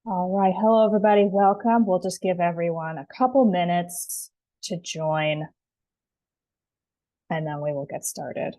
All right. Hello, everybody. Welcome. We'll just give everyone a couple minutes to join, and then we will get started.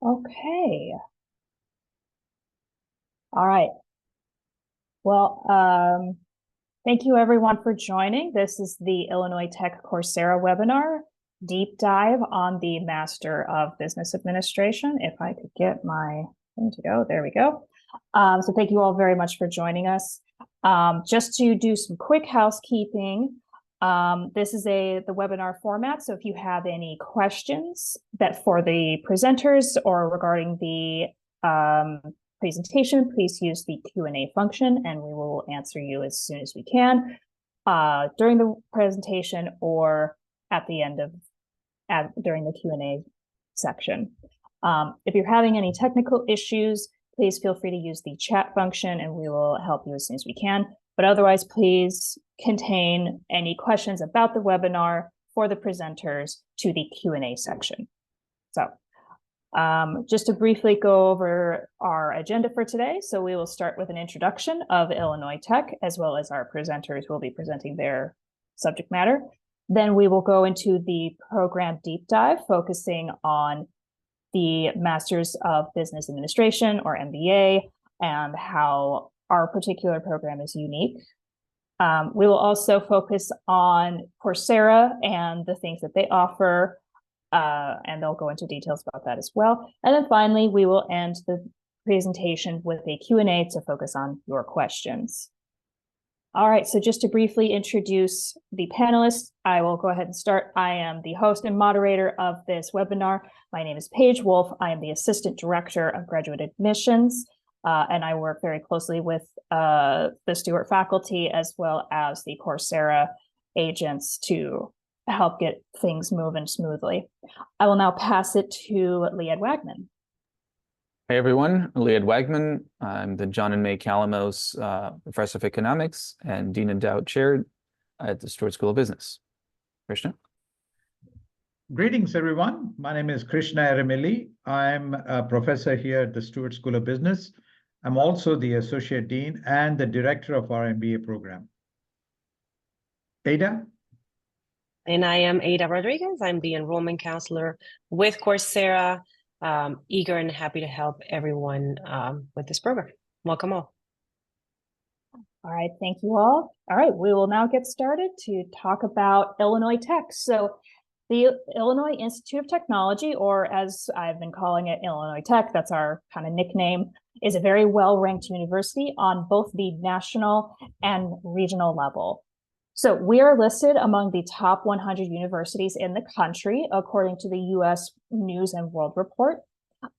Okay. All right. Well, thank you everyone for joining. This is the Illinois Tech Coursera webinar, deep dive on the Master of Business Administration. If I could get my thing to go, there we go. So thank you all very much for joining us. Just to do some quick housekeeping, this is the webinar format. So if you have any questions that for the presenters or regarding the presentation, please use the Q&A function and we will answer you as soon as we can during the presentation or at the end of during the Q&A section. If you're having any technical issues, please feel free to use the chat function and we will help you as soon as we can. But otherwise, please contain any questions about the webinar for the presenters to the Q&A section. So just to briefly go over our agenda for today. So we will start with an introduction of Illinois Tech, as well as our presenters will be presenting their subject matter. Then we will go into the program deep dive, focusing on the Masters of Business Administration, or MBA, and how our particular program is unique. We will also focus on Coursera and the things that they offer, and they'll go into details about that as well. And then finally, we will end the presentation with a Q&A to focus on your questions. All right, so just to briefly introduce the panelists, I will go ahead and start. I am the host and moderator of this webinar. My name is Paige Wolf. I am the Assistant Director of Graduate Admissions, and I work very closely with the Stewart faculty as well as the Coursera agents to help get things moving smoothly. I will now pass it to Lead Wagman. Hey everyone, Lead Wagman. I'm the John and May Calamos Professor of Economics and Dean Endowed Chair at the Stewart School of Business. Krishna? Greetings, everyone. My name is Krishna Erimilli. I'm a professor here at the Stewart School of Business. I'm also the Associate Dean and the Director of our MBA program. Ada? And I am Ada Rodriguez. I'm the Enrollment Counselor with Coursera. Eager and happy to help everyone with this program. Welcome all. All right, thank you all. All right, we will now get started to talk about Illinois Tech. So the Illinois Institute of Technology, or as I've been calling it, Illinois Tech, that's our kind of nickname, is a very well-ranked university on both the national and regional level. So we are listed among the top 100 universities in the country, according to the U.S. News and World Report.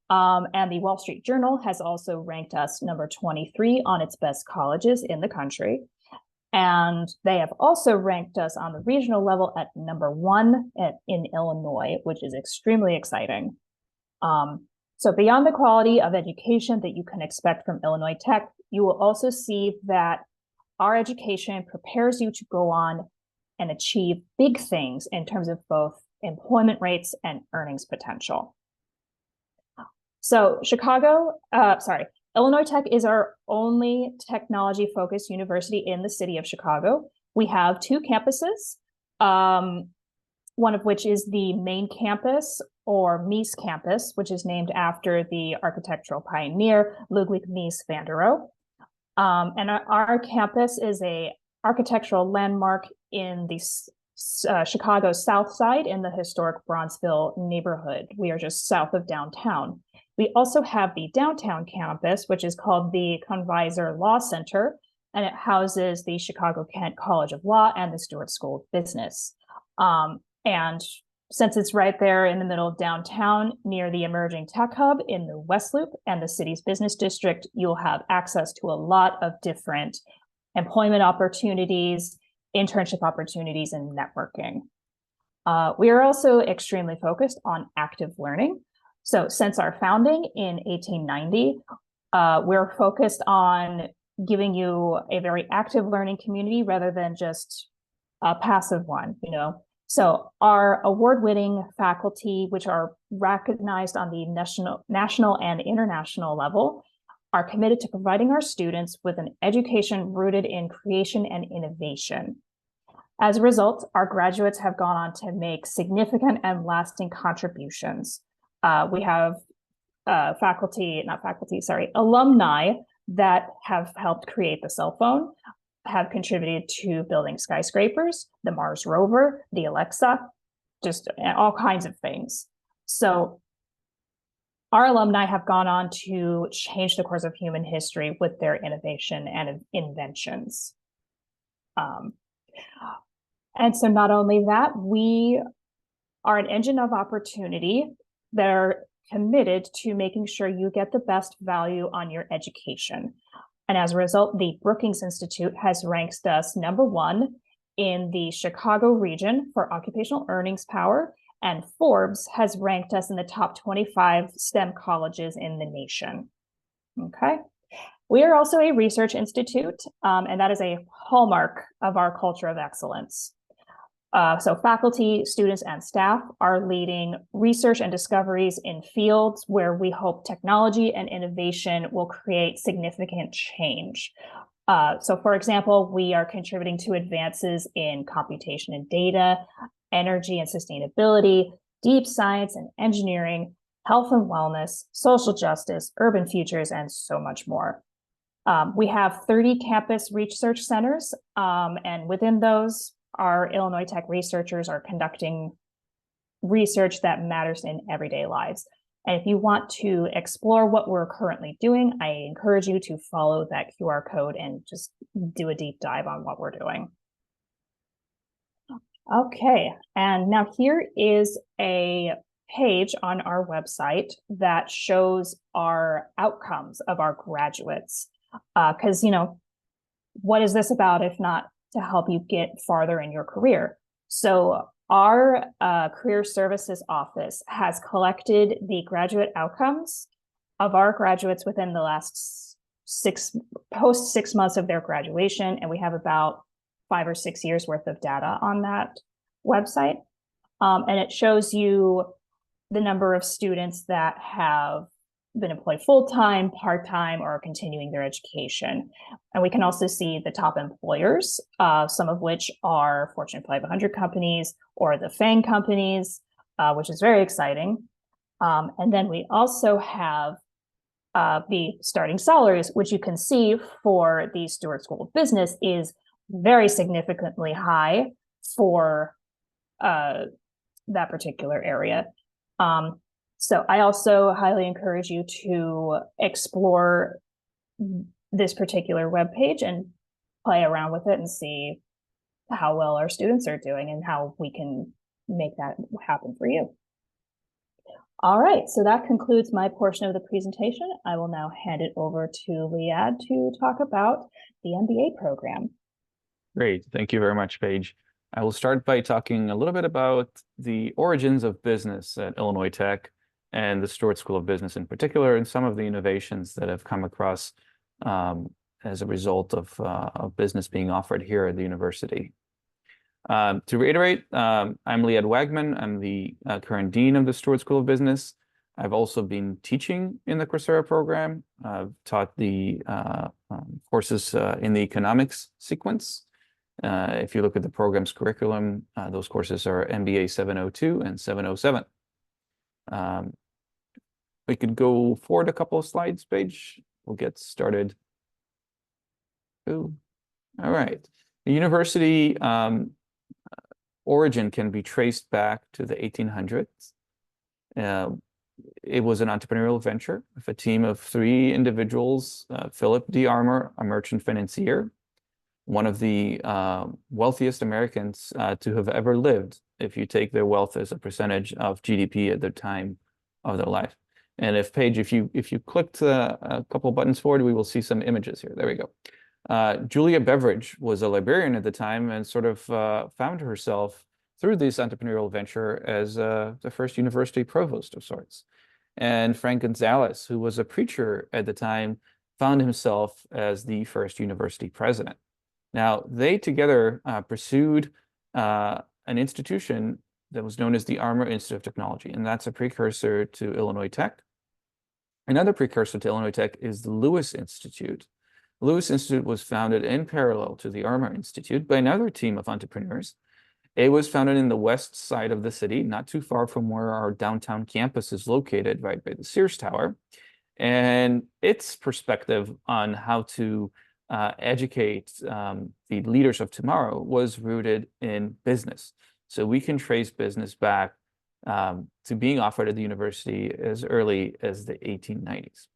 And the Wall Street Journal has also ranked us number 23 on its best colleges in the country. And they have also ranked us on the regional level at number 1 in Illinois, which is extremely exciting. So beyond the quality of education that you can expect from Illinois Tech, you will also see that our education prepares you to go on and achieve big things in terms of both employment rates and earnings potential. So Illinois Tech is our only technology-focused university in the city of Chicago. We have 2 campuses, one of which is the main campus, or Mies campus, which is named after the architectural pioneer Ludwig Mies van der Rohe. And our campus is an architectural landmark in the Chicago South Side in the historic Bronzeville neighborhood. We are just south of downtown. We also have the downtown campus, which is called the Conviser Law Center, and it houses the Chicago-Kent College of Law and the Stewart School of Business. And since it's right there in the middle of downtown near the emerging tech hub in the West Loop and the city's business district, you'll have access to a lot of different employment opportunities, internship opportunities, and networking. We are also extremely focused on active learning. So since our founding in 1890, we're focused on giving you a very active learning community rather than just a passive one, you know. So our award-winning faculty, which are recognized on the national and international level, are committed to providing our students with an education rooted in creation and innovation. As a result, our graduates have gone on to make significant and lasting contributions. We have alumni that have helped create the cell phone, have contributed to building skyscrapers, the Mars rover, the Alexa, just all kinds of things. So our alumni have gone on to change the course of human history with their innovation and inventions. And so not only that, we are an engine of opportunity that are committed to making sure you get the best value on your education. And as a result, the Brookings Institute has ranked us #1 in the Chicago region for occupational earnings power, and Forbes has ranked us in the top 25 STEM colleges in the nation. Okay. We are also a research institute, and that is a hallmark of our culture of excellence. So faculty, students, and staff are leading research and discoveries in fields where we hope technology and innovation will create significant change. So for example, we are contributing to advances in computation and data, energy and sustainability, deep science and engineering, health and wellness, social justice, urban futures, and so much more. We have 30 campus research centers, and within those, our Illinois Tech researchers are conducting research that matters in everyday lives. And if you want to explore what we're currently doing, I encourage you to follow that QR code and just do a deep dive on what we're doing. Okay, and now here is a page on our website that shows our outcomes of our graduates. Because, you know, what is this about if not to help you get farther in your career? So our career services office has collected the graduate outcomes of our graduates within the last post 6 months of their graduation, and we have about 5 or 6 years worth of data on that website. And it shows you the number of students that have been employed full-time, part-time, or continuing their education. And we can also see the top employers, some of which are Fortune 500 companies or the FANG companies, which is very exciting. And then we also have the starting salaries, which you can see for the Stewart School of Business is very significantly high for that particular area. So I also highly encourage you to explore this particular webpage and play around with it and see how well our students are doing and how we can make that happen for you. All right, so that concludes my portion of the presentation. I will now hand it over to Liad to talk about the MBA program. Great, thank you very much, Paige. I will start by talking a little bit about the origins of business at Illinois Tech and the Stewart School of Business in particular, and some of the innovations that have come across as a result of business being offered here at the university. To reiterate, I'm Liad Wagman. I'm the current dean of the Stewart School of Business. I've also been teaching in the Coursera program. I've taught the courses in the economics sequence. If you look at the program's curriculum, those courses are MBA 702 and 707. We could go forward a couple of slides, Paige. We'll get started. Ooh. All right. The university origin can be traced back to the 1800s. It was an entrepreneurial venture with a team of 3 individuals, Philip D. Armour, a merchant financier, one of the wealthiest Americans to have ever lived, if you take their wealth as a percentage of GDP at the time of their life. And if Paige, if you clicked a couple buttons forward, we will see some images here. There we go. Julia Beveridge was a librarian at the time and sort of found herself through this entrepreneurial venture as the first university provost of sorts. And Frank Gonzalez, who was a preacher at the time, found himself as the first university president. Now, they together pursued an institution that was known as the Armour Institute of Technology, and that's a precursor to Illinois Tech. Another precursor to Illinois Tech is the Lewis Institute. The Lewis Institute was founded in parallel to the Armour Institute by another team of entrepreneurs. It was founded in the west side of the city, not too far from where our downtown campus is located, right by the Sears Tower. And its perspective on how to educate the leaders of tomorrow was rooted in business. So we can trace business back to being offered at the university as early as the 1890s.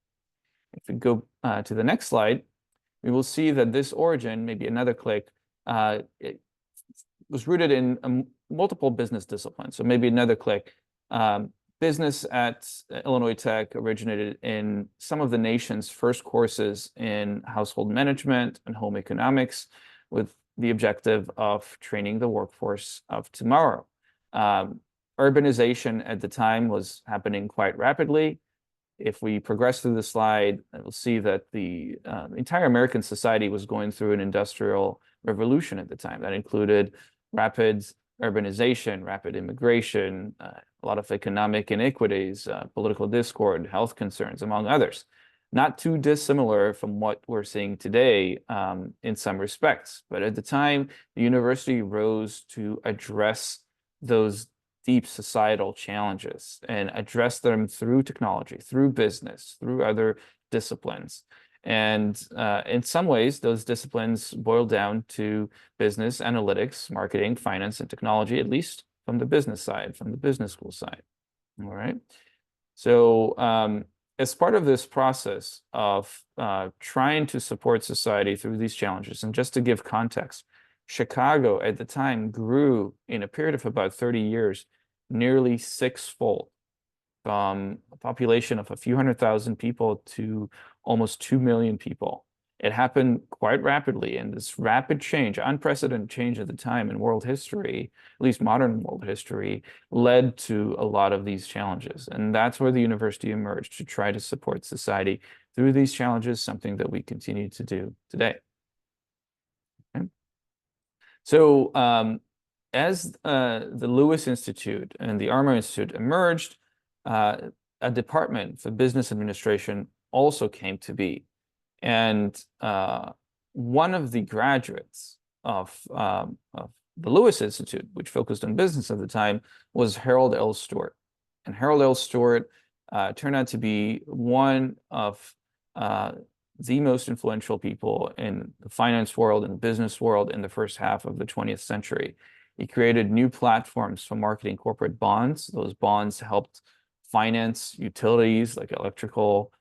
If we go to the next slide, we will see that this origin, maybe another click, it was rooted in multiple business disciplines. So maybe another click. Business at Illinois Tech originated in some of the nation's first courses in household management and home economics, with the objective of training the workforce of tomorrow. Urbanization at the time was happening quite rapidly. If we progress through the slide, we'll see that the entire American society was going through an industrial revolution at the time. That included rapid urbanization, rapid immigration, a lot of economic inequities, political discord, health concerns, among others. Not too dissimilar from what we're seeing today in some respects. But at the time, the university rose to address those deep societal challenges and address them through technology, through business, through other disciplines. And in some ways, those disciplines boil down to business, analytics, marketing, finance, and technology, at least from the business side, from the business school side. All right. So as part of this process of trying to support society through these challenges, and just to give context, Chicago at the time grew in a period of about 30 years, nearly sixfold, from a population of a few 100,000 people to almost 2 million people. It happened quite rapidly, and this rapid change, unprecedented change at the time in world history, at least modern world history, led to a lot of these challenges. And that's where the university emerged, to try to support society through these challenges, something that we continue to do today. Okay. So as the Lewis Institute and the Armour Institute emerged, a department for business administration also came to be. And one of the graduates of the Lewis Institute, which focused on business at the time, was Harold L. Stewart. And Harold L. Stewart turned out to be one of the most influential people in the finance world and business world in the first half of the 20th century. He created new platforms for marketing corporate bonds. Those bonds helped finance utilities like electrical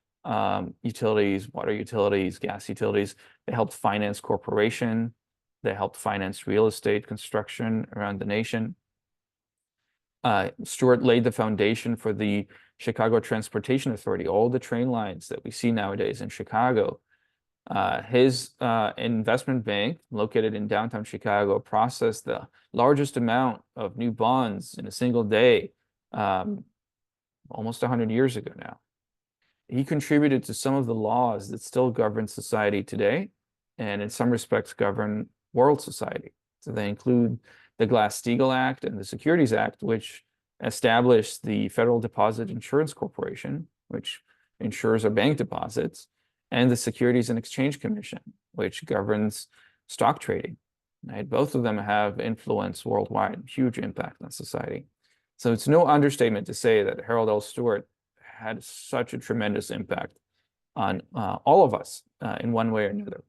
utilities, water utilities, gas utilities. They helped finance corporation. They helped finance real estate construction around the nation. Stewart laid the foundation for the Chicago Transportation Authority, all the train lines that we see nowadays in Chicago. His investment bank, located in downtown Chicago, processed the largest amount of new bonds in a single day, almost 100 years ago now. He contributed to some of the laws that still govern society today, and in some respects govern world society. So they include the Glass-Steagall Act and the Securities Act, which established the Federal Deposit Insurance Corporation, which insures our bank deposits, and the Securities and Exchange Commission, which governs stock trading. Right? Both of them have influence worldwide, huge impact on society. So it's no understatement to say that Harold L. Stewart had such a tremendous impact on all of us in one way or another.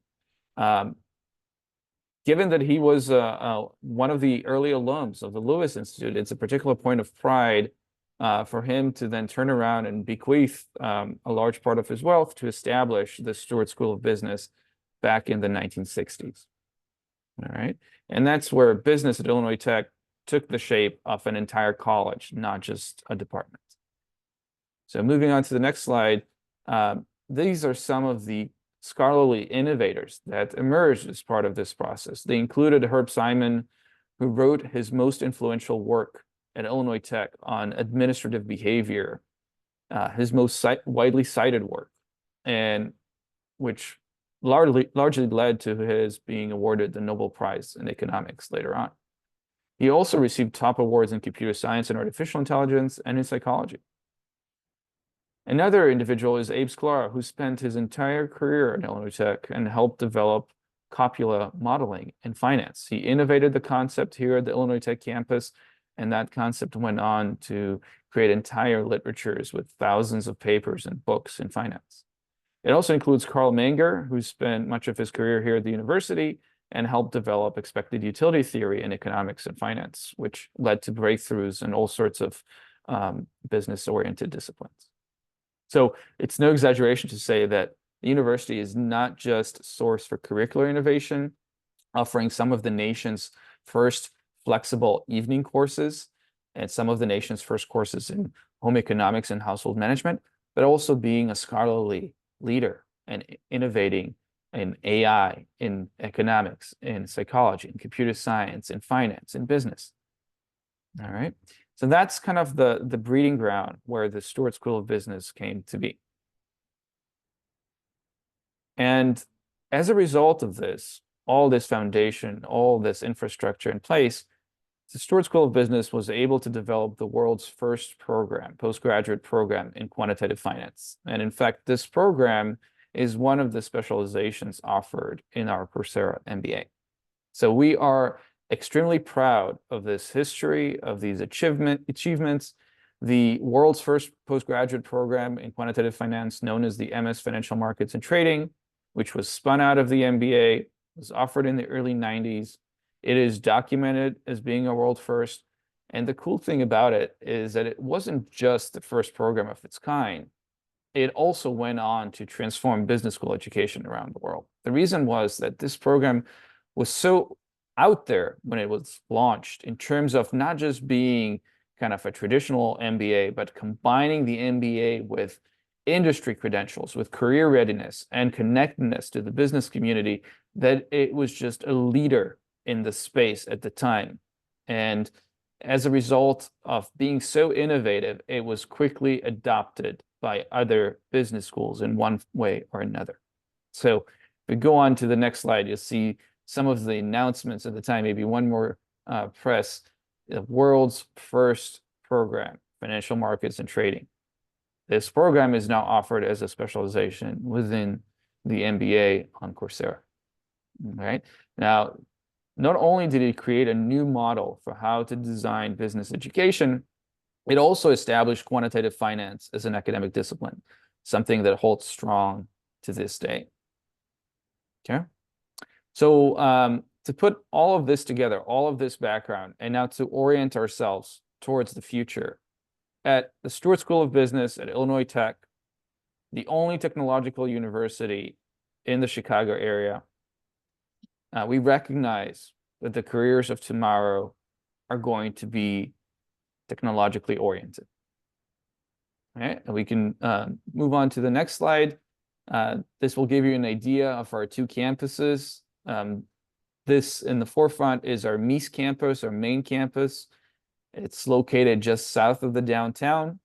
Given that he was one of the early alums of the Lewis Institute, it's a particular point of pride for him to then turn around and bequeath a large part of his wealth to establish the Stewart School of Business back in the 1960s. All right. And that's where business at Illinois Tech took the shape of an entire college, not just a department. So moving on to the next slide, these are some of the scholarly innovators that emerged as part of this process. They included Herb Simon, who wrote his most influential work at Illinois Tech on administrative behavior, his most widely cited work, and which largely led to his being awarded the Nobel Prize in economics later on. He also received top awards in computer science and artificial intelligence and in psychology. Another individual is Abe Sklar, who spent his entire career at Illinois Tech and helped develop copula modeling in finance. He innovated the concept here at the Illinois Tech campus, and that concept went on to create entire literatures with thousands of papers and books in finance. It also includes Carl Menger, who spent much of his career here at the university and helped develop expected utility theory in economics and finance, which led to breakthroughs in all sorts of business-oriented disciplines. So it's no exaggeration to say that the university is not just a source for curricular innovation, offering some of the nation's first flexible evening courses and some of the nation's first courses in home economics and household management, but also being a scholarly leader and innovating in AI, in economics, in psychology, in computer science, in finance, in business. All right. So that's kind of the breeding ground where the Stewart School of Business came to be. And as a result of this, all this foundation, all this infrastructure in place, the Stewart School of Business was able to develop the world's first program, postgraduate program in quantitative finance. And in fact, this program is one of the specializations offered in our Coursera MBA. So we are extremely proud of this history, of these achievements. The world's first postgraduate program in quantitative finance, known as the MS Financial Markets and Trading, which was spun out of the MBA, was offered in the early 90s. It is documented as being a world first. And the cool thing about it is that it wasn't just the first program of its kind. It also went on to transform business school education around the world. The reason was that this program was so out there when it was launched in terms of not just being kind of a traditional MBA, but combining the MBA with industry credentials, with career readiness and connectedness to the business community, that it was just a leader in the space at the time. And as a result of being so innovative, it was quickly adopted by other business schools in one way or another. So if we go on to the next slide, you'll see some of the announcements at the time, maybe one more press, the world's first program, financial markets and trading. This program is now offered as a specialization within the MBA on Coursera. All right. Now, not only did it create a new model for how to design business education, it also established quantitative finance as an academic discipline, something that holds strong to this day. Okay. So to put all of this together, all of this background, and now to orient ourselves towards the future, at the Stewart School of Business at Illinois Tech, the only technological university in the Chicago area, we recognize that the careers of tomorrow are going to be technologically oriented. All right, and we can move on to the next slide. This will give you an idea of our two campuses. This in the forefront is our Meese campus, our main campus. It's located just south of the downtown.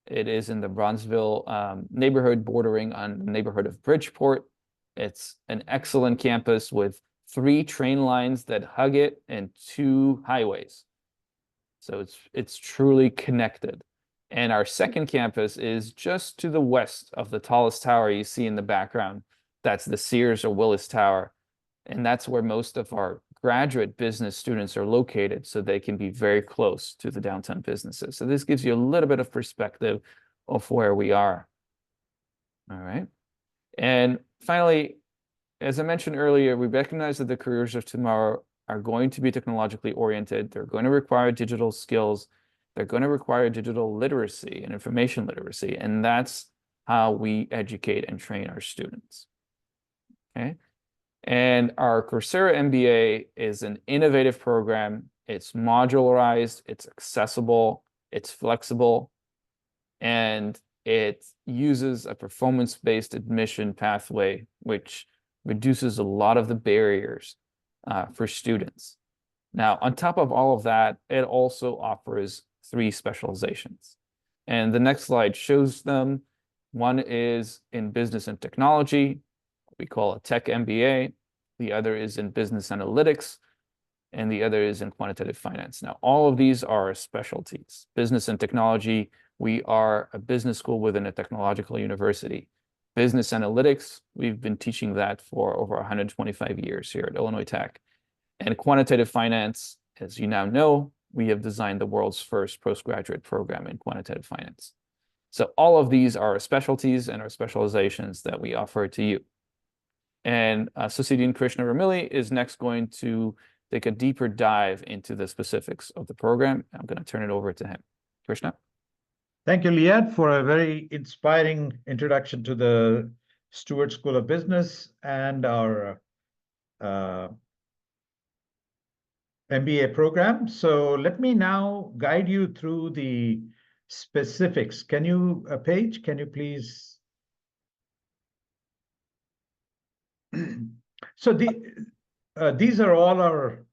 It is in the Bronzeville neighborhood bordering on the neighborhood of Bridgeport. It's an excellent campus with 3 train lines that hug it and 2 highways. So it's truly connected. And our second campus is just to the west of the tallest tower you see in the background. That's the Sears or Willis Tower. And that's where most of our graduate business students are located, so they can be very close to the downtown businesses. So this gives you a little bit of perspective of where we are. All right. And finally, as I mentioned earlier, we recognize that the careers of tomorrow are going to be technologically oriented. They're going to require digital skills. They're going to require digital literacy and information literacy. And that's how we educate and train our students. Okay. And our Coursera MBA is an innovative program. It's modularized, it's accessible, it's flexible, and it uses a performance-based admission pathway, which reduces a lot of the barriers for students. Now, on top of all of that, it also offers 3 specializations. And the next slide shows them. One is in business and technology. We call it Tech M.B.A. The other is in business analytics, and the other is in quantitative finance. Now, all of these are specialties. Business and technology, we are a business school within a technological university. Business analytics, we've been teaching that for over 125 years here at Illinois Tech. And quantitative finance, as you now know, we have designed the world's first postgraduate program in quantitative finance. So all of these are specialties and our specializations that we offer to you. And Associate Dean Krishna Ramili is next going to take a deeper dive into the specifics of the program. I'm going to turn it over to him. Krishna? Thank you, Liad, for a very inspiring introduction to the Stewart School of Business and our MBA program. So let me now guide you through the specifics. Can you, Paige, can you please? So these are all our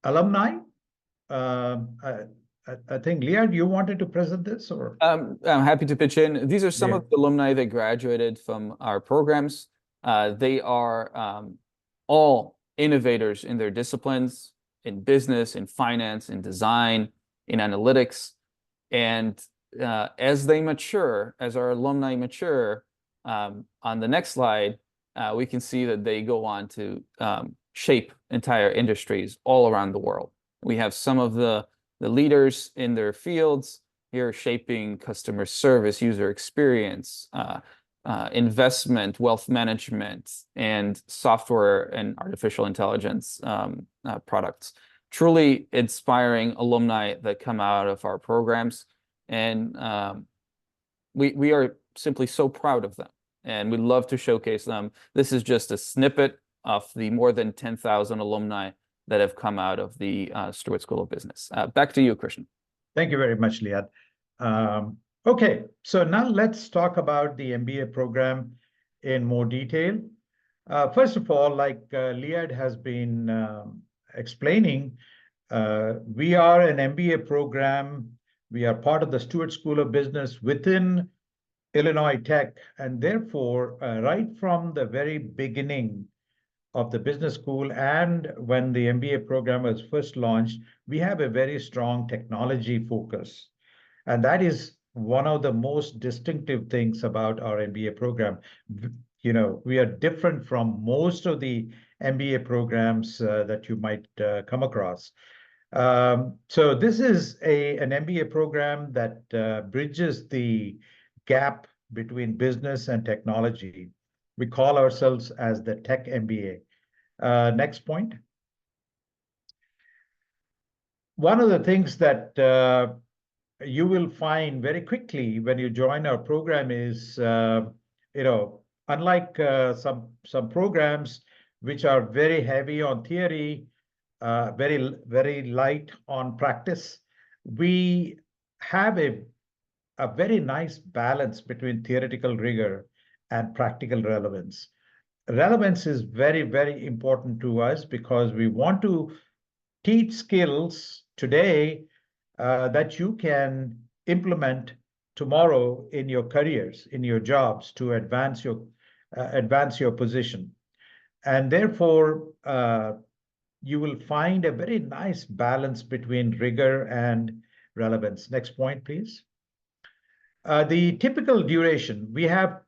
alumni. I think, Liad, you wanted to present this, or? I'm happy to pitch in. These are some of the alumni that graduated from our programs. They are all innovators in their disciplines, in business, in finance, in design, in analytics. And as they mature, as our alumni mature, on the next slide, we can see that they go on to shape entire industries all around the world. We have some of the leaders in their fields here shaping customer service, user experience, investment, wealth management, and software and artificial intelligence products. Truly inspiring alumni that come out of our programs. And we are simply so proud of them. And we'd love to showcase them. This is just a snippet of the more than 10,000 alumni that have come out of the Stewart School of Business. Back to you, Krishna. Thank you very much, Liad. Okay, so now let's talk about the MBA program in more detail. First of all, like Liad has been explaining, we are an MBA program. We are part of the Stewart School of Business within Illinois Tech, and therefore, right from the very beginning of the business school and when the MBA program was first launched, we have a very strong technology focus. And that is one of the most distinctive things about our MBA program. You know, we are different from most of the MBA programs that you might come across. So this is an MBA program that bridges the gap between business and technology. We call ourselves as the Tech M.B.A. Next point. One of the things that you will find very quickly when you join our program is, you know, unlike some programs which are very heavy on theory, very light on practice, we have a very nice balance between theoretical rigor and practical relevance. Relevance is very, very important to us because we want to teach skills today that you can implement tomorrow in your careers, in your jobs, to advance your position. And therefore, you will find a very nice balance between rigor and relevance. Next point, please. The typical duration, we have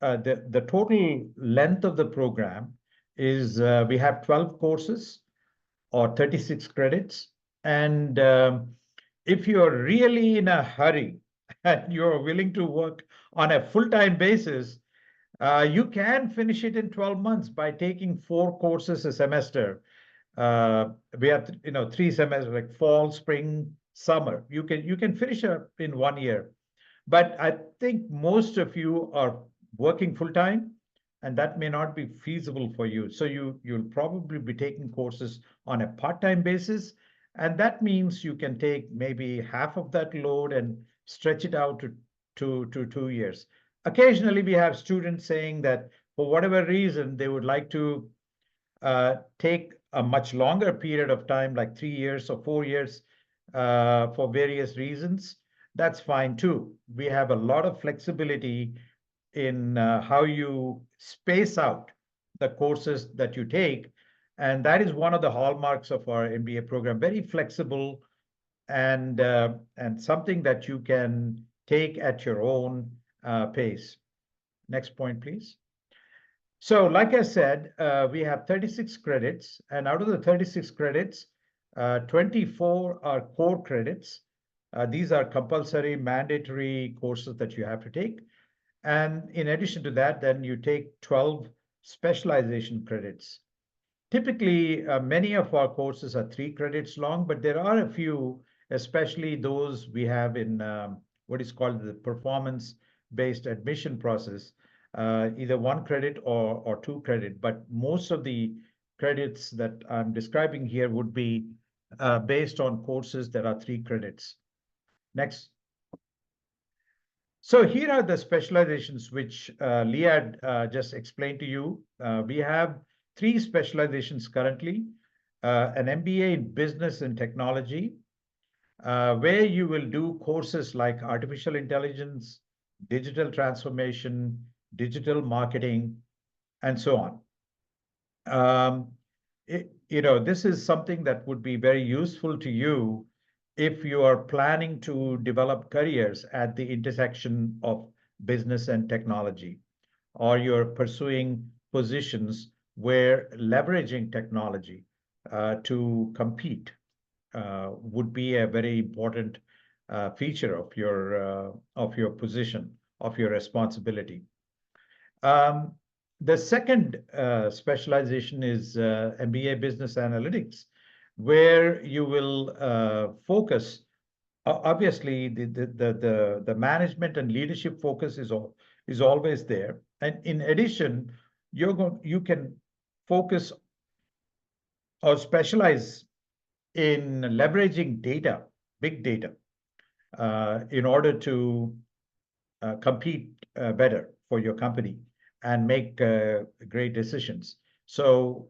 the total length of the program is we have 12 courses or 36 credits. And if you're really in a hurry and you're willing to work on a full-time basis, you can finish it in 12 months by taking 4 courses a semester. We have 3 semesters, like fall, spring, summer. You can finish it in 1 year. But I think most of you are working full-time. and that may not be feasible for you. So you'll probably be taking courses on a part-time basis, and that means you can take maybe half of that load and stretch it out to 2 years. Occasionally, we have students saying that for whatever reason, they would like to take a much longer period of time, like 3 years or 4 years, for various reasons. That's fine too. We have a lot of flexibility in how you space out the courses that you take. And that is one of the hallmarks of our MBA program, very flexible and something that you can take at your own pace. Next point, please. So like I said, we have 36 credits, and out of the 36 credits, 24 are core credits. These are compulsory, mandatory courses that you have to take. And in addition to that, then you take 12 specialization credits. Typically, many of our courses are 3 credits long, but there are a few, especially those we have in what is called the performance-based admission process, either 1 credit or 2 credit. But most of the credits that I'm describing here would be based on courses that are 3 credits. Next. So here are the specializations which Liad just explained to you. We have 3 specializations currently, an MBA in business and technology, where you will do courses like artificial intelligence, digital transformation, digital marketing, and so on. This is something that would be very useful to you if you are planning to develop careers at the intersection of business and technology, or you're pursuing positions where leveraging technology to compete would be a very important feature of your position, of your responsibility. The second specialization is MBA Business Analytics, where you will focus. Obviously, the management and leadership focus is always there, and in addition, you can focus or specialize in leveraging data, big data, in order to compete better for your company and make great decisions. So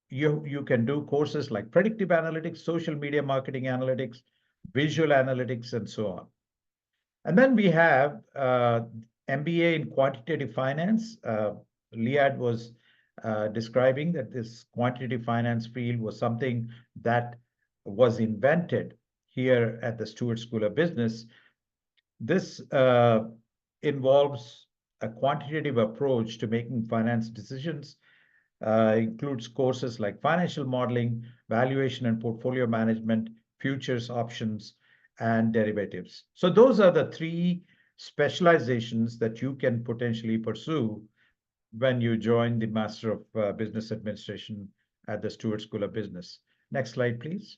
you can do courses like predictive analytics, social media marketing analytics, visual analytics, and so on. And then we have MBA in quantitative finance. Liad was describing that this quantitative finance field was something that was invented here at the Stewart School of Business. This involves a quantitative approach to making finance decisions, includes courses like financial modeling, valuation and portfolio management, futures, options, and derivatives. So those are the 3 specializations that you can potentially pursue when you join the Master of Business Administration at the Stewart School of Business. Next slide, please.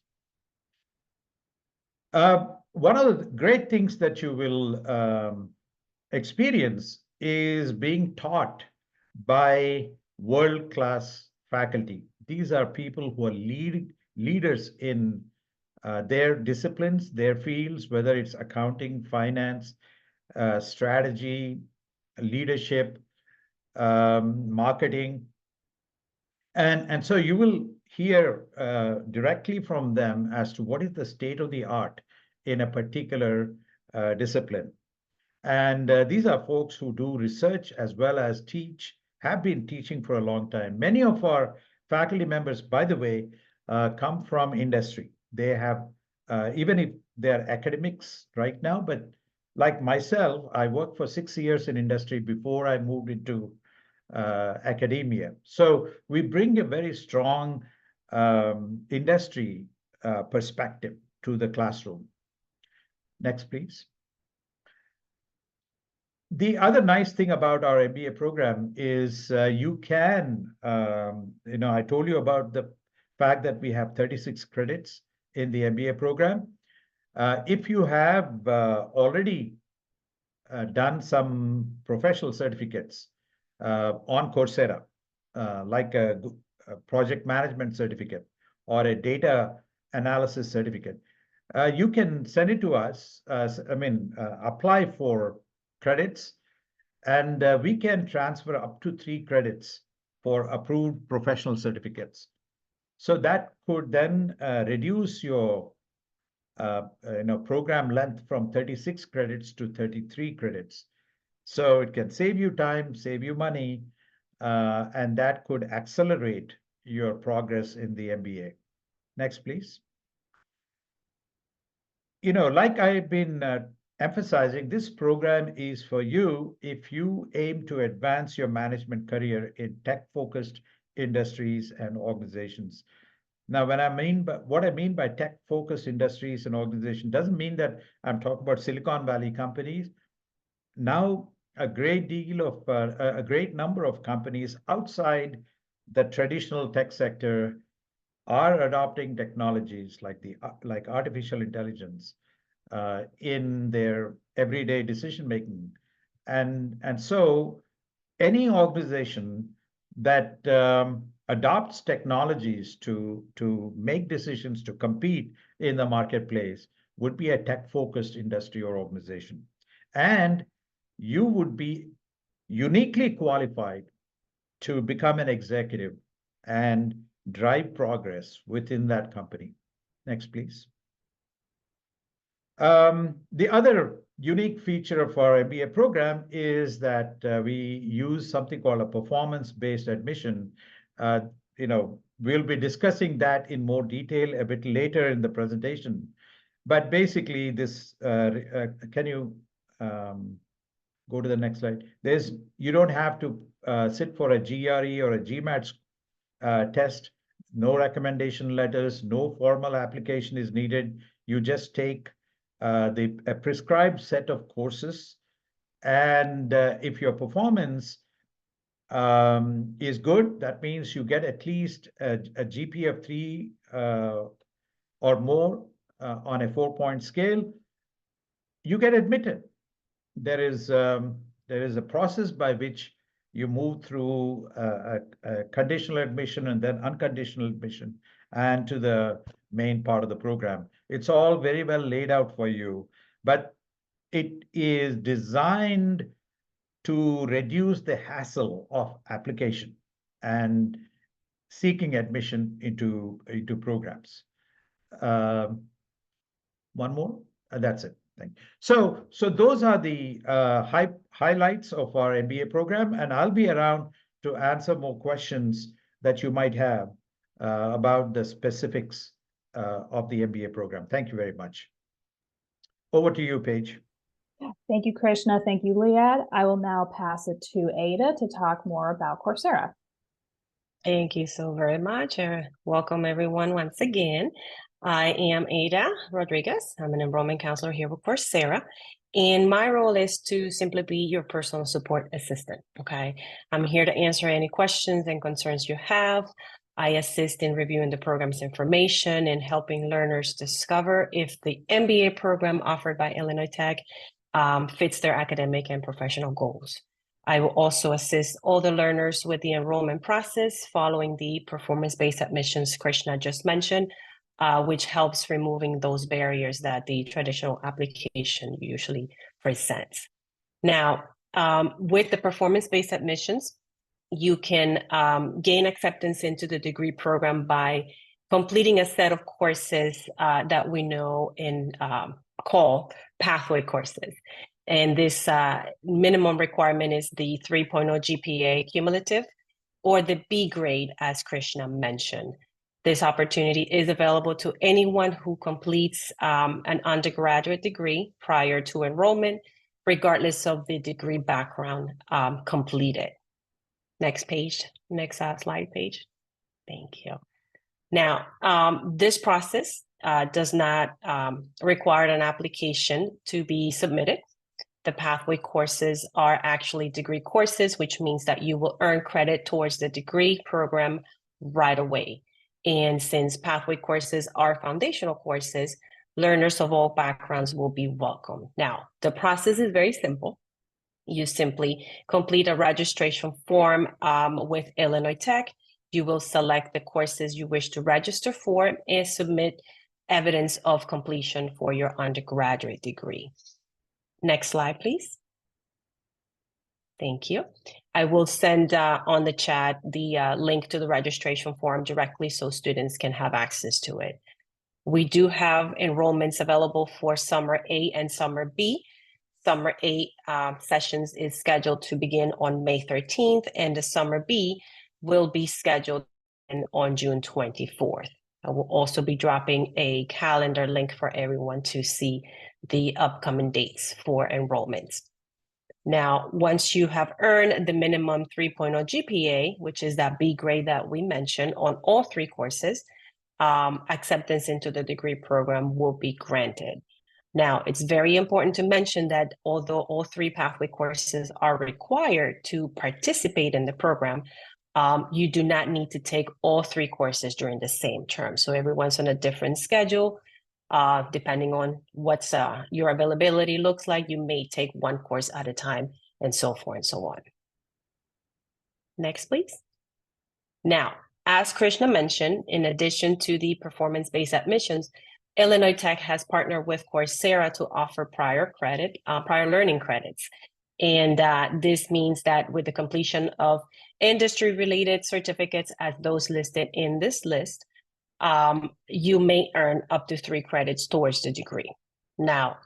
One of the great things that you will experience is being taught by world-class faculty. These are people who are leaders in their disciplines, their fields, whether it's accounting, finance, strategy, leadership, marketing. And so you will hear directly from them as to what is the state of the art in a particular discipline. And these are folks who do research as well as teach, have been teaching for a long time. Many of our faculty members, by the way, come from industry. They have, even if they're academics right now, but like myself, I worked for 6 years in industry before I moved into academia. So we bring a very strong industry perspective to the classroom. Next, please. The other nice thing about our MBA program is you can, I told you about the fact that we have 36 credits in the MBA program. If you have already done some professional certificates, on Coursera, like a project management certificate or a data analysis certificate, you can send it to us, apply for credits, and we can transfer up to 3 credits for approved professional certificates. So that could then reduce your program length from 36 credits to 33 credits. So it can save you time, save you money, and that could accelerate your progress in the MBA. Next, please. Like I've been emphasizing, this program is for you if you aim to advance your management career in tech-focused industries and organizations. Now, what I mean by tech-focused industries and organizations doesn't mean that I'm talking about Silicon Valley companies. Now, a great number of companies outside the traditional tech sector are adopting technologies like artificial intelligence in their everyday decision making, and so any organization that adopts technologies to make decisions to compete in the marketplace would be a tech-focused industry or organization, and you would be uniquely qualified to become an executive and drive progress within that company. Next, please. The other unique feature of our MBA program is that we use something called a performance-based admission. We'll be discussing that in more detail a bit later in the presentation. But basically, this can you go to the next slide? You don't have to sit for a GRE or a GMAT test. No recommendation letters, no formal application is needed. You just take a prescribed set of courses, and if your performance is good, that means you get at least a GPA of 3 or more on a 4-point scale, you get admitted. There is a process by which you move through a conditional admission and then unconditional admission and to the main part of the program. It's all very well laid out for you, but it is designed to reduce the hassle of application and seeking admission into programs. One more, that's it. Thank you. So those are the highlights of our MBA program, and I'll be around to answer more questions that you might have about the specifics of the MBA program. Thank you very much. Over to you, Paige. Thank you, Krishna. Thank you, Liad. I will now pass it to Ada to talk more about Coursera. Thank you so very much. Welcome, everyone, once again. I am Ada Rodriguez. I'm an enrollment counselor here with Coursera, and my role is to simply be your personal support assistant, okay? I'm here to answer any questions and concerns you have. I assist in reviewing the program's information and helping learners discover if the MBA program offered by Illinois Tech fits their academic and professional goals. I will also assist all the learners with the enrollment process following the performance-based admissions Krishna just mentioned, which helps removing those barriers that the traditional application usually presents. Now, with the performance-based admissions, you can gain acceptance into the degree program by completing a set of courses that we know and call pathway courses. And this minimum requirement is the 3.0 GPA cumulative or the B grade, as Krishna mentioned. This opportunity is available to anyone who completes an undergraduate degree prior to enrollment, regardless of the degree background completed. Next page, next slide page. Thank you. Now, this process does not require an application to be submitted. The pathway courses are actually degree courses, which means that you will earn credit towards the degree program right away. And since pathway courses are foundational courses, learners of all backgrounds will be welcome. Now, the process is very simple. You simply complete a registration form with Illinois Tech. You will select the courses you wish to register for and submit evidence of completion for your undergraduate degree. Next slide, please. Thank you. I will send on the chat the link to the registration form directly so students can have access to it. We do have enrollments available for Summer A and Summer B. Summer A sessions is scheduled to begin on May 13th, and the Summer B will be scheduled on June 24th. I will also be dropping a calendar link for everyone to see the upcoming dates for enrollments. Now, once you have earned the minimum 3.0 GPA, which is that B grade that we mentioned on all three courses, acceptance into the degree program will be granted. Now, it's very important to mention that although all three pathway courses are required to participate in the program, you do not need to take all three courses during the same term. So everyone's on a different schedule. Depending on what's your availability looks like, you may take one course at a time and so forth and so on. Next, please. Now, as Krishna mentioned, in addition to the performance-based admissions, Illinois Tech has partnered with Coursera to offer prior learning credits. And this means that with the completion of industry-related certificates as those listed in this list, you may earn up to 3 credits towards the degree. Now,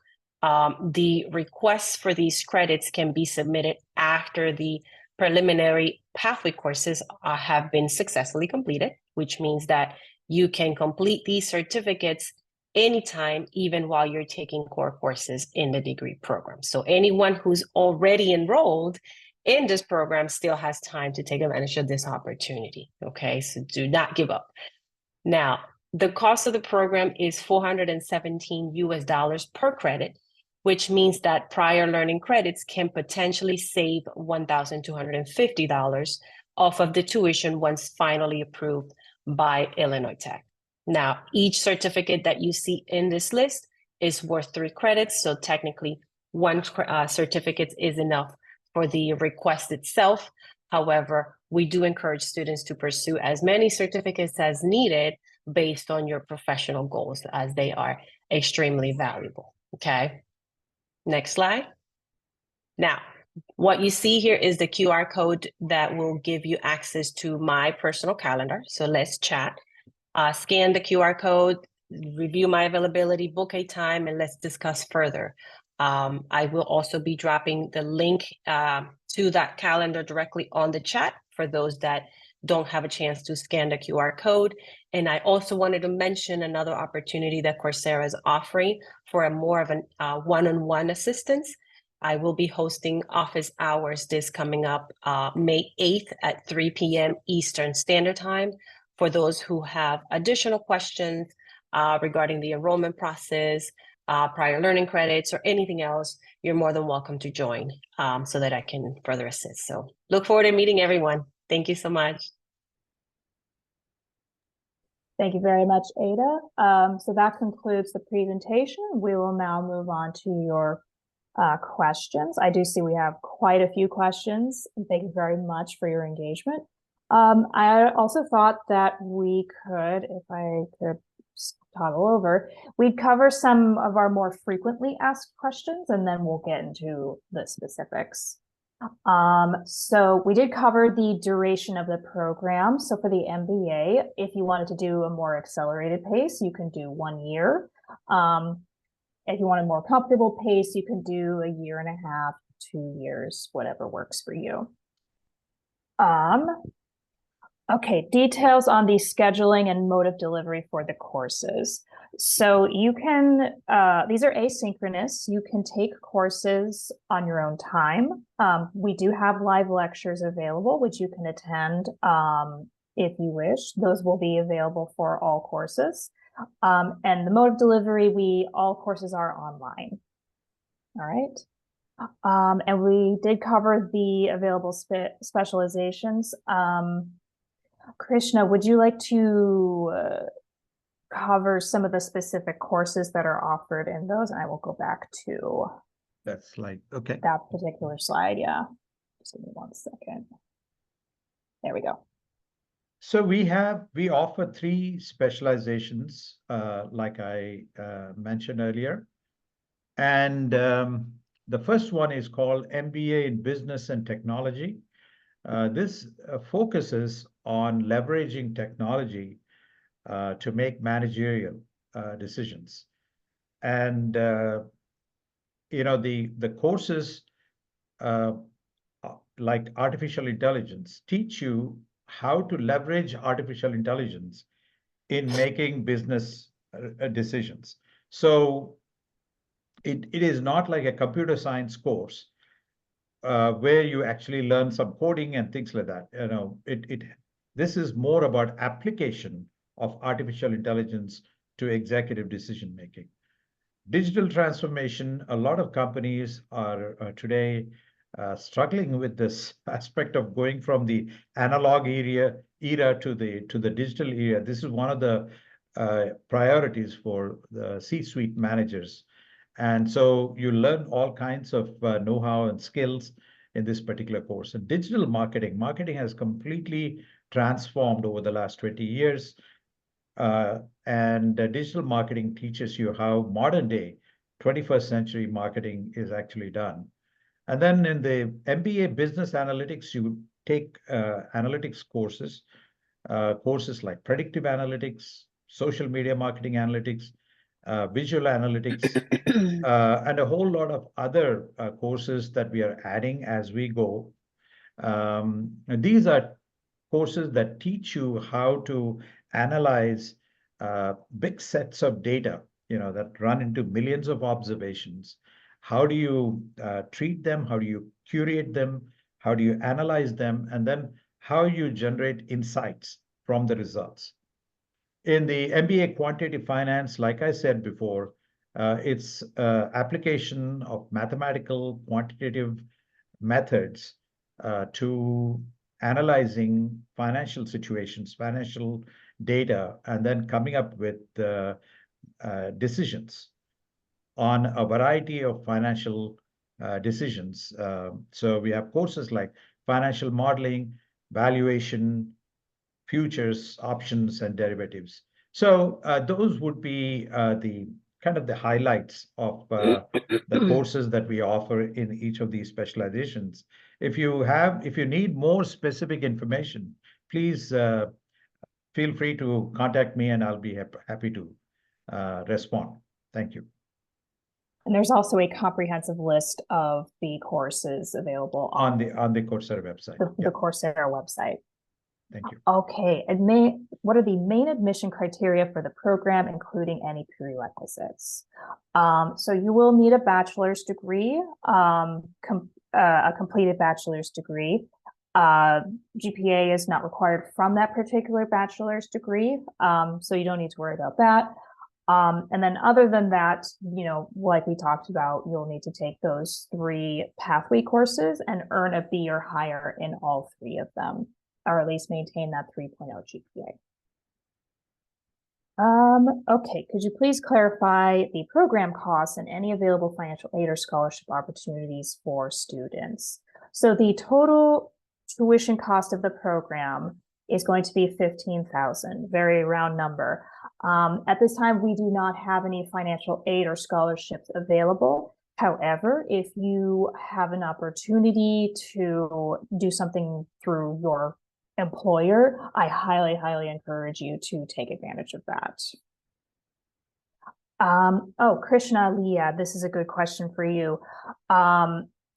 the requests for these credits can be submitted after the preliminary pathway courses have been successfully completed, which means that you can complete these certificates anytime, even while you're taking core courses in the degree program. So anyone who's already enrolled in this program still has time to take advantage of this opportunity, okay? So do not give up. Now, the cost of the program is $417 US per credit, which means that prior learning credits can potentially save $1,250 off of the tuition once finally approved by Illinois Tech. Now, each certificate that you see in this list is worth 3 credits, so technically one certificate is enough for the request itself. However, we do encourage students to pursue as many certificates as needed based on your professional goals, as they are extremely valuable, okay? Next slide. Now, what you see here is the QR code that will give you access to my personal calendar. So let's chat. Scan the QR code, review my availability, book a time, and let's discuss further. I will also be dropping the link to that calendar directly on the chat for those that don't have a chance to scan the QR code. And I also wanted to mention another opportunity that Coursera is offering for a more of a one-on-one assistance. I will be hosting office hours this coming up May 8th at 3 p.m. Eastern Standard Time. For those who have additional questions regarding the enrollment process, prior learning credits, or anything else, you're more than welcome to join so that I can further assist. So look forward to meeting everyone. Thank you so much. Thank you very much, Ada. So that concludes the presentation. We will now move on to your questions. I do see we have quite a few questions. Thank you very much for your engagement. I also thought that we could, if I could toggle over, we'd cover some of our more frequently asked questions, and then we'll get into the specifics. So we did cover the duration of the program. So for the MBA, if you wanted to do a more accelerated pace, you can do 1 year. If you want a more comfortable pace, you can do 1.5 years, 2 years, whatever works for you. Okay, details on the scheduling and mode of delivery for the courses. So you can, these are asynchronous. You can take courses on your own time. We do have live lectures available, which you can attend if you wish. Those will be available for all courses. And the mode of delivery, all courses are online. All right. And we did cover the available specializations. Krishna, would you like to cover some of the specific courses that are offered in those? And I will go back to that slide. Okay. That particular slide, yeah. Just give me 1 second. There we go. So we offer 3 specializations, like I mentioned earlier. And the first one is called MBA in Business and Technology. This focuses on leveraging technology to make managerial decisions. And the courses like artificial intelligence teach you how to leverage artificial intelligence in making business decisions. So it is not like a computer science course where you actually learn some coding and things like that. This is more about application of artificial intelligence to executive decision making. Digital transformation, a lot of companies are today struggling with this aspect of going from the analog era to the digital era. This is one of the priorities for the C-suite managers. And so you learn all kinds of know-how and skills in this particular course. And digital marketing has completely transformed over the last 20 years. And digital marketing teaches you how modern day 21st century marketing is actually done. And then in the MBA business analytics, you take analytics courses like predictive analytics, social media marketing analytics, visual analytics, and a whole lot of other courses that we are adding as we go. And these are courses that teach you how to analyze big sets of data, that run into millions of observations. How do you treat them? How do you curate them? How do you analyze them? And then how you generate insights from the results. In the MBA quantitative finance, like I said before, it's application of mathematical quantitative methods to analyzing financial situations, financial data, and then coming up with decisions on a variety of financial decisions. So we have courses like financial modeling, valuation, futures, options, and derivatives. So those would be the kind of the highlights of the courses that we offer in each of these specializations. If you need more specific information, please feel free to contact me and I'll be happy to respond. Thank you. And there's also a comprehensive list of the courses available on the Coursera website. The Coursera website. Thank you. Okay, and what are the main admission criteria for the program, including any prerequisites? So you will need a bachelor's degree, a completed bachelor's degree. GPA is not required from that particular bachelor's degree, so you don't need to worry about that. And then other than that, like we talked about, you'll need to take those 3 pathway courses and earn a B or higher in all 3 of them, or at least maintain that 3.0 GPA. Okay, could you please clarify the program costs and any available financial aid or scholarship opportunities for students? So the total tuition cost of the program is going to be $15,000, very round number. At this time, we do not have any financial aid or scholarships available. However, if you have an opportunity to do something through your employer, I highly, highly encourage you to take advantage of that. Krishna, Leah, this is a good question for you.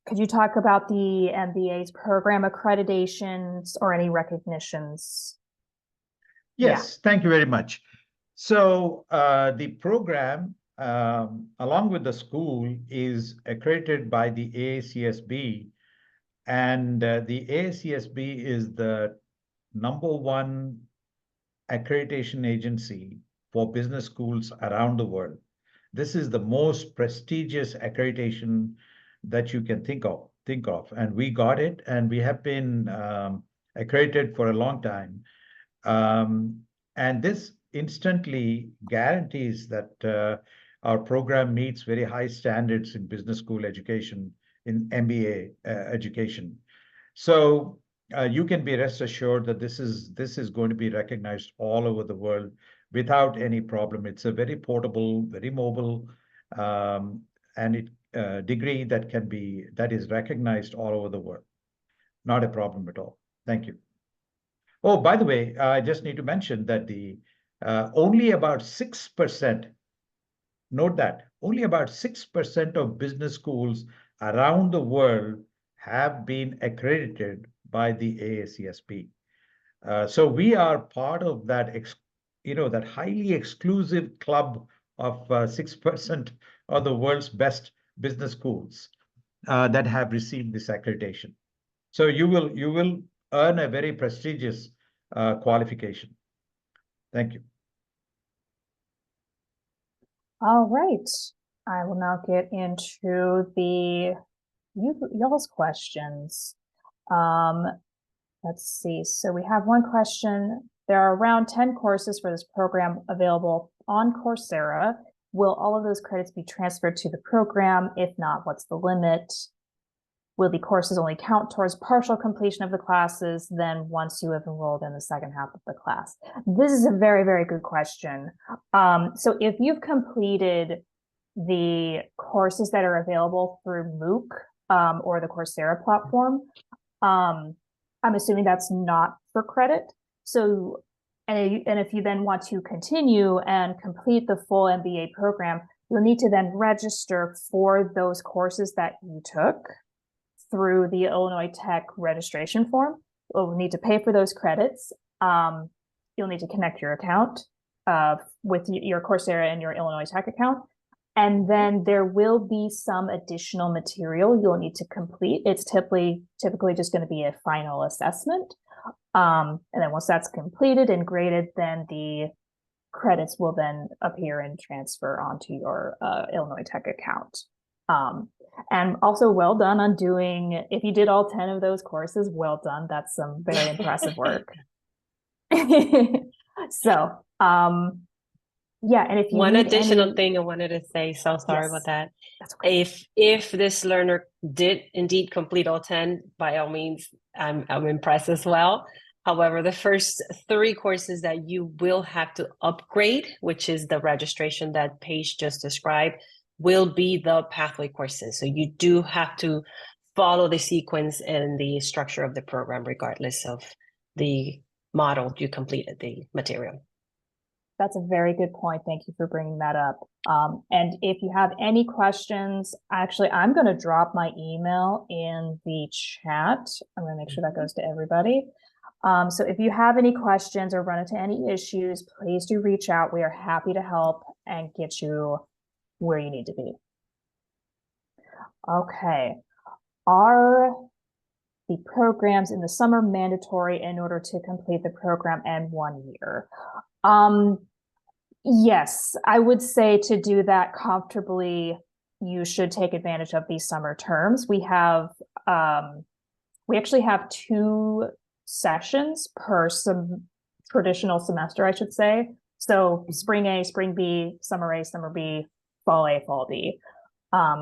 Could you talk about the MBA's program accreditations or any recognitions? Yes, thank you very much. So the program, along with the school, is accredited by the AACSB, and the AACSB is the #1 accreditation agency for business schools around the world. This is the most prestigious accreditation that you can think of, and we got it, and we have been accredited for a long time. And this instantly guarantees that Our program meets very high standards in business school education, in MBA education. So you can be rest assured that this is going to be recognized all over the world without any problem. It's a very portable, very mobile, and degree that is recognized all over the world. Not a problem at all. Thank you. Oh, by the way, I just need to mention that only about 6%, note that, only about 6% of business schools around the world have been accredited by the AACSB. So we are part of that, that highly exclusive club of 6% of the world's best business schools that have received this accreditation. So you will earn a very prestigious qualification. Thank you. All right. I will now get into y'all's questions. Let's see. So we have one question. There are around 10 courses for this program available on Coursera. Will all of those credits be transferred to the program? If not, what's the limit? Will the courses only count towards partial completion of the classes then once you have enrolled in the second half of the class? This is a very, very good question. So if you've completed the courses that are available through MOOC or the Coursera platform, I'm assuming that's not for credit. So, and if you then want to continue and complete the full MBA program, you'll need to then register for those courses that you took through the Illinois Tech registration form. You'll need to pay for those credits. You'll need to connect your account with your Coursera and your Illinois Tech account. And then there will be some additional material you'll need to complete. It's typically just going to be a final assessment. And then once that's completed and graded, then the credits will then appear and transfer onto your Illinois Tech account. And also well done on if you did all 10 of those courses, well done. That's some very impressive work. So, yeah. And if you one additional thing I wanted to say, so sorry about that. That's okay. If this learner did indeed complete all 10, by all means, I'm impressed as well. However, the first 3 courses that you will have to upgrade, which is the registration that Paige just described, will be the pathway courses. So you do have to follow the sequence and the structure of the program, regardless of the model you completed, the material. That's a very good point. Thank you for bringing that up. And if you have any questions, actually, I'm going to drop my email in the chat. I'm going to make sure that goes to everybody. So if you have any questions or run into any issues, please do reach out. We are happy to help and get you where you need to be. Okay. Are the programs in the summer mandatory in order to complete the program in 1 year? Yes, I would say to do that comfortably, you should take advantage of these summer terms. We actually have 2 sessions per traditional semester, I should say. So spring A, spring B, summer A, summer B, fall A, fall B.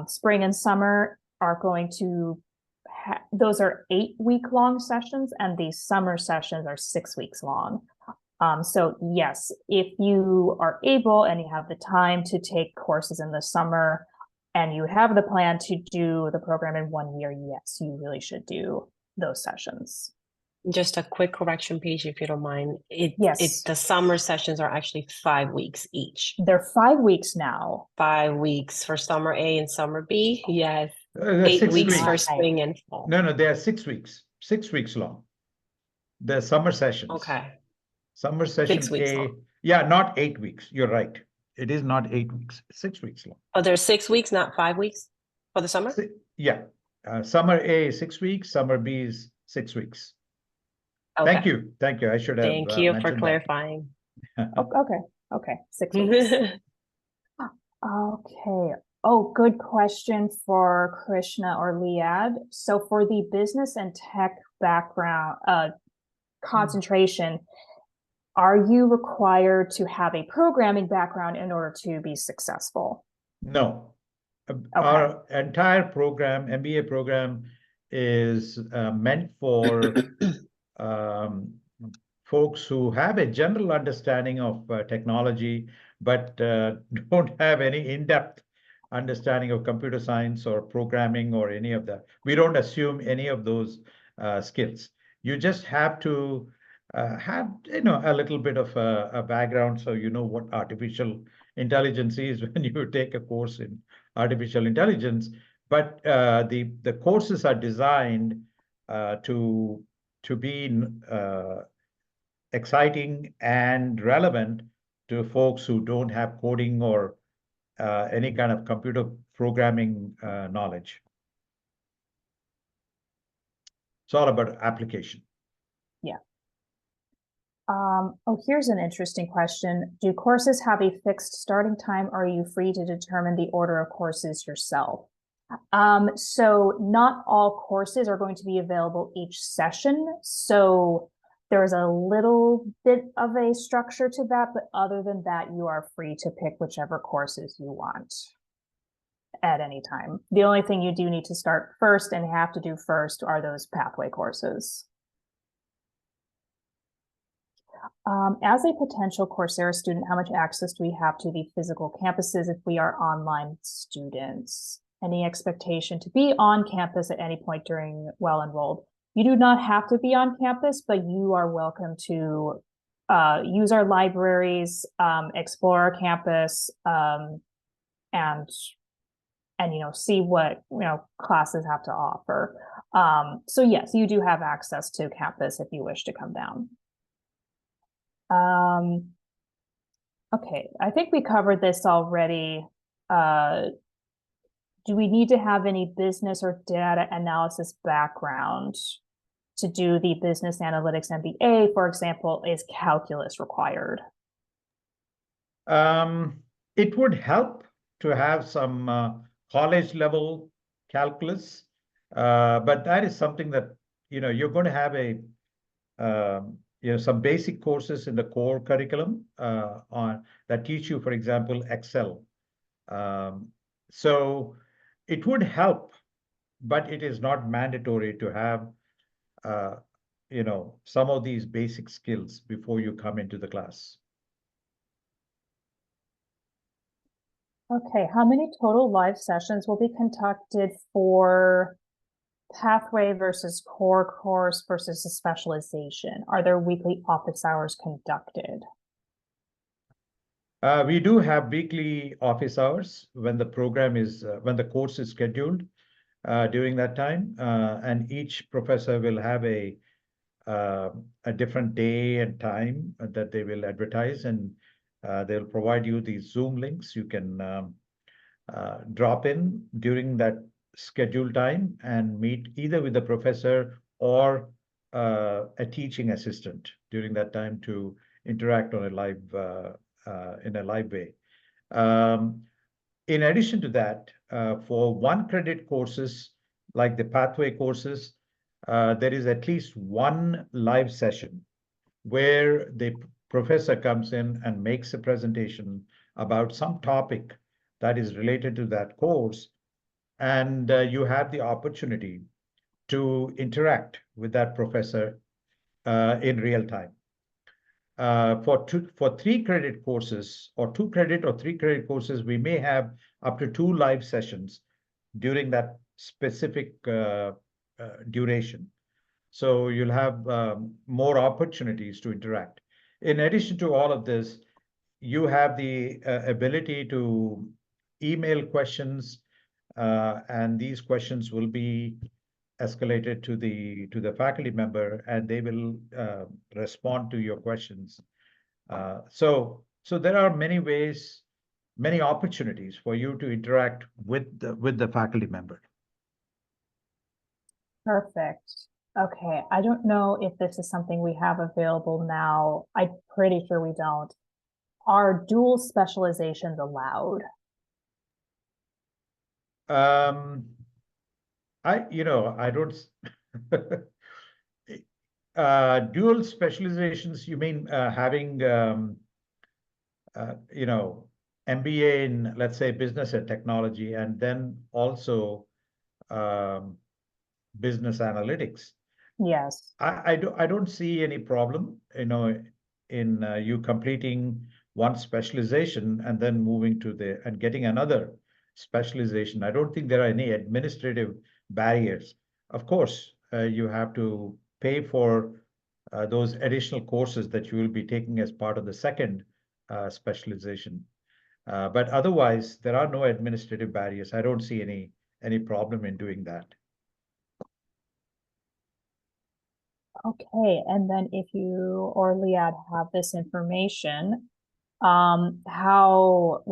Spring and summer are going to, those are 8-week-long sessions, and the summer sessions are 6 weeks long. So yes, if you are able and you have the time to take courses in the summer and you have the plan to do the program in 1 year, yes, you really should do those sessions. Just a quick correction, Paige, if you don't mind. The summer sessions are actually 5 weeks each. They're 5 weeks now. 5 weeks for summer A and summer B. Yes. 8 weeks for spring and fall. No, they are 6 weeks. 6 weeks long. The summer sessions. Okay. Summer session 6 weeks A. long. Yeah, not 8 weeks. You're right. It is not 8 weeks. 6 weeks long. Oh, there's 6 weeks, not 5 weeks for the summer? Yeah. Summer A is 6 weeks. Summer B is 6 weeks. Okay. Thank you. Thank you. I should have Thank you for mentioned clarifying. Okay. 6 weeks. Okay. Oh, good question for Krishna or Liad. So for the business and tech background concentration, are you required to have a programming background in order to be successful? No. Okay. Our entire program, MBA program, is meant for folks who have a general understanding of technology, but don't have any in-depth understanding of computer science or programming or any of that. We don't assume any of those skills. You just have to have a little bit of a background, so you know what artificial intelligence is when you take a course in artificial intelligence. But the courses are designed to be exciting and relevant to folks who don't have coding or any kind of computer programming knowledge. It's all about application. Yeah. Oh, here's an interesting question. Do courses have a fixed starting time, or are you free to determine the order of courses yourself? So not all courses are going to be available each session. So there's a little bit of a structure to that, but other than that, you are free to pick whichever courses you want at any time. The only thing you do need to start first and have to do first are those pathway courses. As a potential Coursera student, how much access do we have to the physical campuses if we are online students? Any expectation to be on campus at any point during well enrolled? You do not have to be on campus, but you are welcome to use our libraries, explore our campus, and see what classes have to offer. So yes, you do have access to campus if you wish to come down. Okay, I think we covered this already. Do we need to have any business or data analysis background to do the business analytics MBA? For example, is calculus required? It would help to have some college level calculus, but that is something that you're going to have some basic courses in the core curriculum that teach you, for example, Excel. So it would help, but it is not mandatory to have some of these basic skills before you come into the class. Okay, how many total live sessions will be conducted for pathway versus core course versus a specialization? Are there weekly office hours conducted? We do have weekly office hours when the course is scheduled during that time, and each professor will have a different day and time that they will advertise, and they'll provide you these Zoom links. You can drop in during that scheduled time and meet either with the professor or a teaching assistant during that time to interact on a live in a live way. In addition to that, for 1 credit courses like the pathway courses, there is at least one live session where the professor comes in and makes a presentation about some topic that is related to that course, and you have the opportunity to interact with that professor in real time. For 3 credit courses or 2 credit or 3 credit courses, we may have up to 2 live sessions during that specific duration. So you'll have more opportunities to interact. In addition to all of this, you have the ability to email questions, and these questions will be escalated to the faculty member, and they will respond to your questions. So there are many ways, many opportunities for you to interact with the faculty member. Perfect. Okay, I don't know if this is something we have available now. I'm pretty sure we don't. Are dual specializations allowed? I don't. Dual specializations, you mean having MBA in, let's say, business and technology, and then also business analytics. Yes. I don't see any problem, in you completing one specialization and then moving to and getting another specialization. I don't think there are any administrative barriers. Of course, you have to pay for those additional courses that you will be taking as part of the second specialization. But otherwise, there are no administrative barriers. I don't see any problem in doing that. Okay, and then if you or Liad have this information, how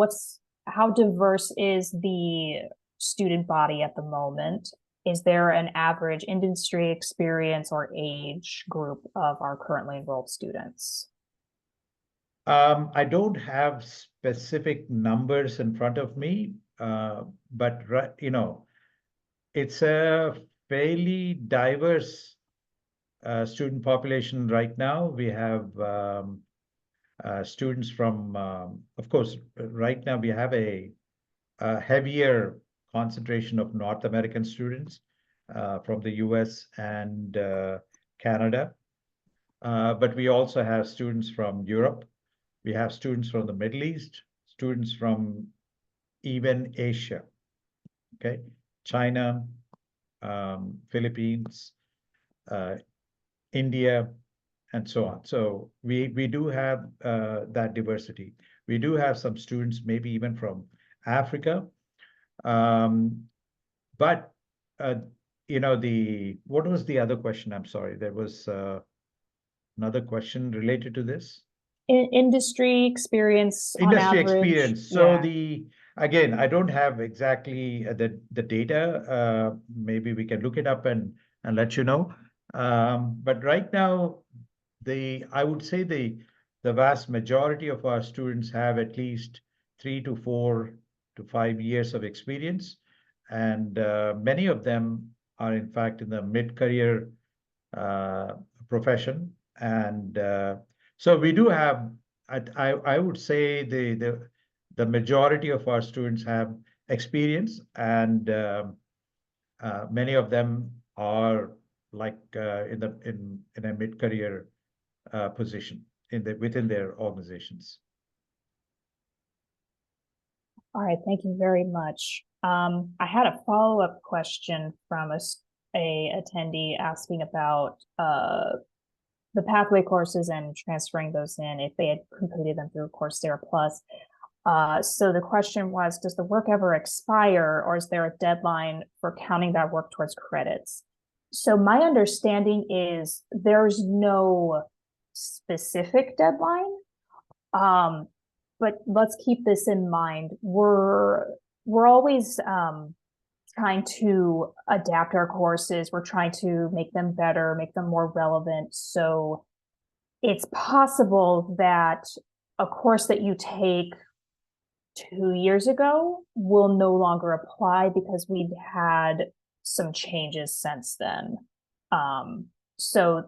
diverse is the student body at the moment? Is there an average industry experience or age group of our currently enrolled students? I don't have specific numbers in front of me, but it's a fairly diverse student population right now. We have students from, of course, right now we have a heavier concentration of North American students from the US and Canada. But we also have students from Europe. We have students from the Middle East, students from even Asia, okay? China, Philippines, India, and so on. So we do have that diversity. We do have some students, maybe even from Africa. But what was the other question? I'm sorry, there was another question related to this. Industry experience on Industry average. experience. So Yeah. again, I don't have exactly the data. Maybe we can look it up and let you know. But right now, I would say the vast majority of our students have at least 3 to 4 to 5 years of experience, and many of them are in fact in the mid-career profession. And so we do have, I would say the majority of our students have experience, and many of them are like in a mid-career position within their organizations. All right, thank you very much. I had a follow-up question from a attendee asking about the pathway courses and transferring those in if they had completed them through Coursera Plus. So the question was, does the work ever expire, or is there a deadline for counting that work towards credits? So my understanding is there's no specific deadline. But let's keep this in mind. We're always trying to adapt our courses. We're trying to make them better, make them more relevant. So it's possible that a course that you take 2 years ago will no longer apply because we've had some changes since then. So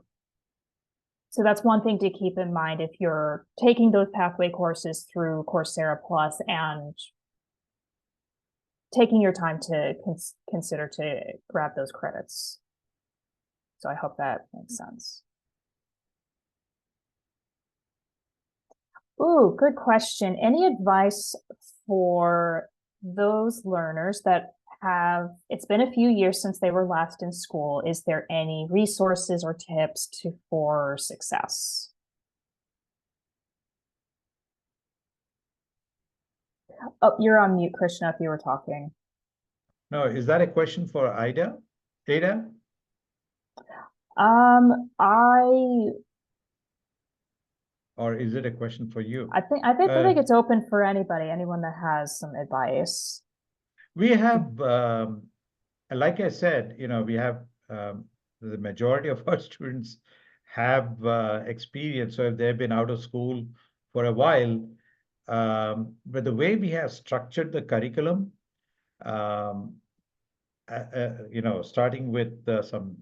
that's one thing to keep in mind if you're taking those pathway courses through Coursera Plus and taking your time to consider to grab those credits. So I hope that makes sense. Ooh, good question. Any advice for those learners that it's been a few years since they were last in school? Is there any resources or tips for success? Oh, you're on mute, Krishna, if you were talking. No, is that a question for Ada? Or is it a question for you? I think it's open for anyone that has some advice. We have, like I said, we have the majority of our students have experience, so if they've been out of school for a while. But the way we have structured the curriculum, starting with some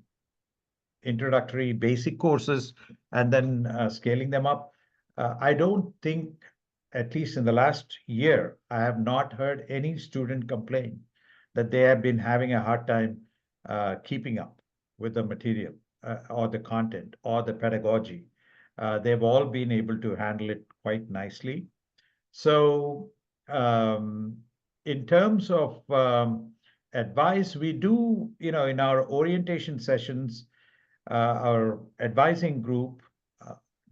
introductory basic courses and then scaling them up, I don't think at least in the last year, I have not heard any student complain that they have been having a hard time keeping up with the material or the content or the pedagogy. They've all been able to handle it quite nicely. So in terms of advice, we do, in our orientation sessions, our advising group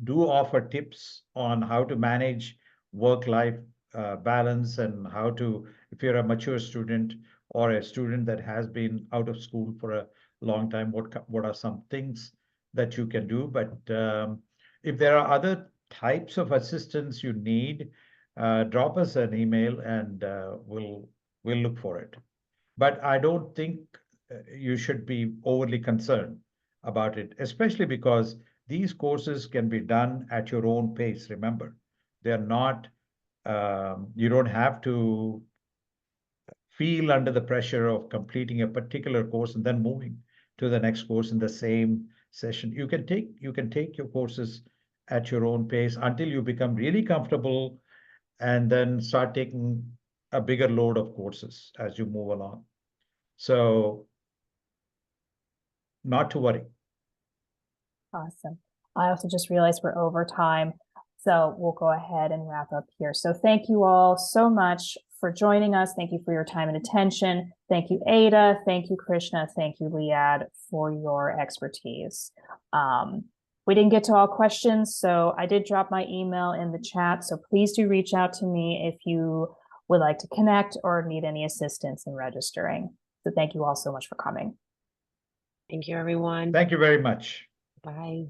do offer tips on how to manage work-life balance and how to, if you're a mature student or a student that has been out of school for a long time, what are some things that you can do. But if there are other types of assistance you need, drop us an email and we'll look for it. But I don't think you should be overly concerned about it, especially because these courses can be done at your own pace. Remember, they're not, you don't have to feel under the pressure of completing a particular course and then moving to the next course in the same session. You can take your courses at your own pace until you become really comfortable, and then start taking a bigger load of courses as you move along. So not to worry. Awesome. I also just realized we're over time, so we'll go ahead and wrap up here. So thank you all so much for joining us. Thank you for your time and attention. Thank you, Ada. Thank you, Krishna. Thank you, Liad, for your expertise. We didn't get to all questions, so I did drop my email in the chat. So please do reach out to me if you would like to connect or need any assistance in registering. So thank you all so much for coming. Thank you, everyone. Thank you very much. Bye.